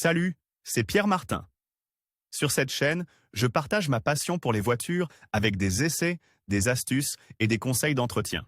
Salut, c'est Pierre Martin. Sur cette chaîne, je partage ma passion pour les voitures avec des essais, des astuces et des conseils d'entretien.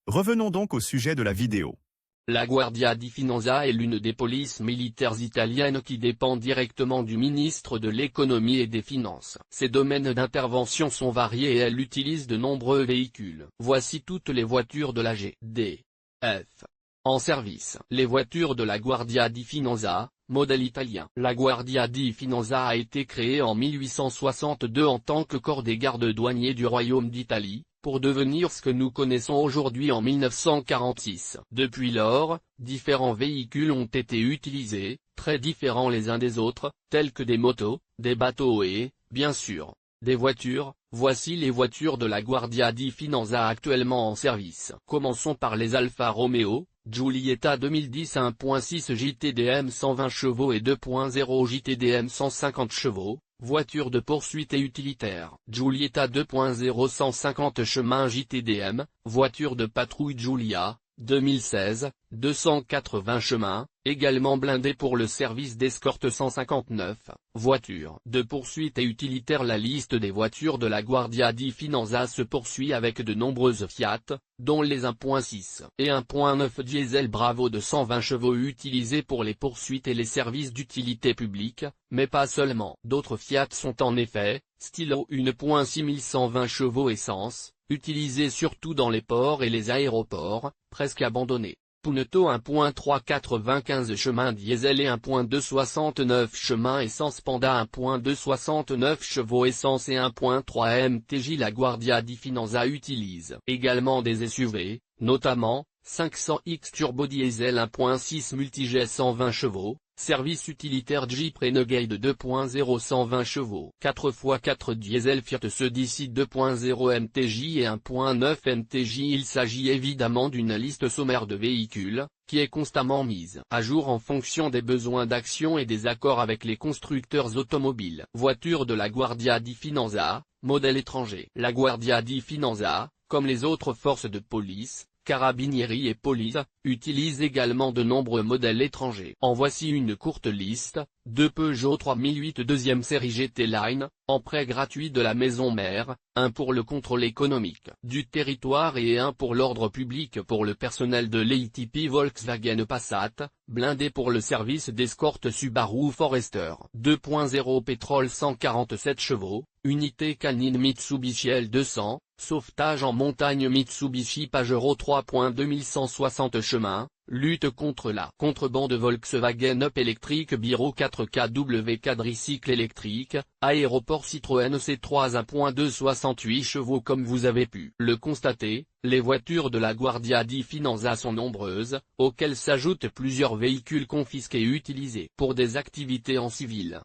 Revenons donc au sujet de la vidéo. La Guardia di Finanza est l'une des polices militaires italiennes qui dépend directement du ministre de l'économie et des finances. Ses domaines d'intervention sont variés et elle utilise de nombreux véhicules. Voici toutes les voitures de la GDF en service. Les voitures de la Guardia di Finanza, modèle italien. La Guardia di Finanza a été créée en 1862 en tant que corps des gardes douaniers du Royaume d'Italie, pour devenir ce que nous connaissons aujourd'hui en 1946. Depuis lors, différents véhicules ont été utilisés, très différents les uns des autres, tels que des motos, des bateaux et, bien sûr, des voitures. Voici les voitures de la Guardia di Finanza actuellement en service. Commençons par les Alfa Romeo Giulietta 2010 1.6 JTDM 120 chevaux et 2.0 JTDM 150 chevaux, voiture de poursuite et utilitaire. Giulietta 2.0 150 chemin JTDM, voiture de patrouille Giulia, 2016, 280 chemins, également blindée pour le service d'escorte 159, voiture de poursuite et utilitaire. La liste des voitures de la Guardia di Finanza se poursuit avec de nombreuses Fiat, dont les 1.6 et 1.9 diesel Bravo de 120 chevaux utilisés pour les poursuites et les services d'utilité publique, mais pas seulement. D'autres Fiat sont en effet, Stilo 1.6120 chevaux essence, utilisés surtout dans les ports et les aéroports, presque abandonnés. Punto 1.395 chemin diesel et 1.269 chemin essence. Panda 1.269 chevaux essence et 1.3 MTJ. La Guardia di Finanza utilise également des SUV, notamment 500X turbo diesel 1.6 multijet 120 chevaux, service utilitaire Jeep Renegade 2.0 120 chevaux, 4x4 diesel Fiat Sedisi 2.0 MTJ et 1.9 MTJ. Il s'agit évidemment d'une liste sommaire de véhicules, qui est constamment mise à jour en fonction des besoins d'action et des accords avec les constructeurs automobiles. Voiture de la Guardia di Finanza, modèle étranger. La Guardia di Finanza, comme les autres forces de police, Carabinieri et police, utilise également de nombreux modèles étrangers. En voici une courte liste: 2 Peugeot 3008 deuxième série GT Line, en prêt gratuit de la maison mère, un pour le contrôle économique du territoire et un pour l'ordre public pour le personnel de l'ATP. Volkswagen Passat, blindé pour le service d'escorte Subaru Forester. 2.0 pétrole 147 chevaux, unité canine Mitsubishi L200, sauvetage en montagne Mitsubishi Pajero 3.2160 chemins, lutte contre la contrebande Volkswagen Up électrique Biro 4kW quadricycle électrique, aéroport Citroën C3 1.268 chevaux. Comme vous avez pu le constater, les voitures de la Guardia di Finanza sont nombreuses, auxquelles s'ajoutent plusieurs véhicules confisqués utilisés pour des activités en civil.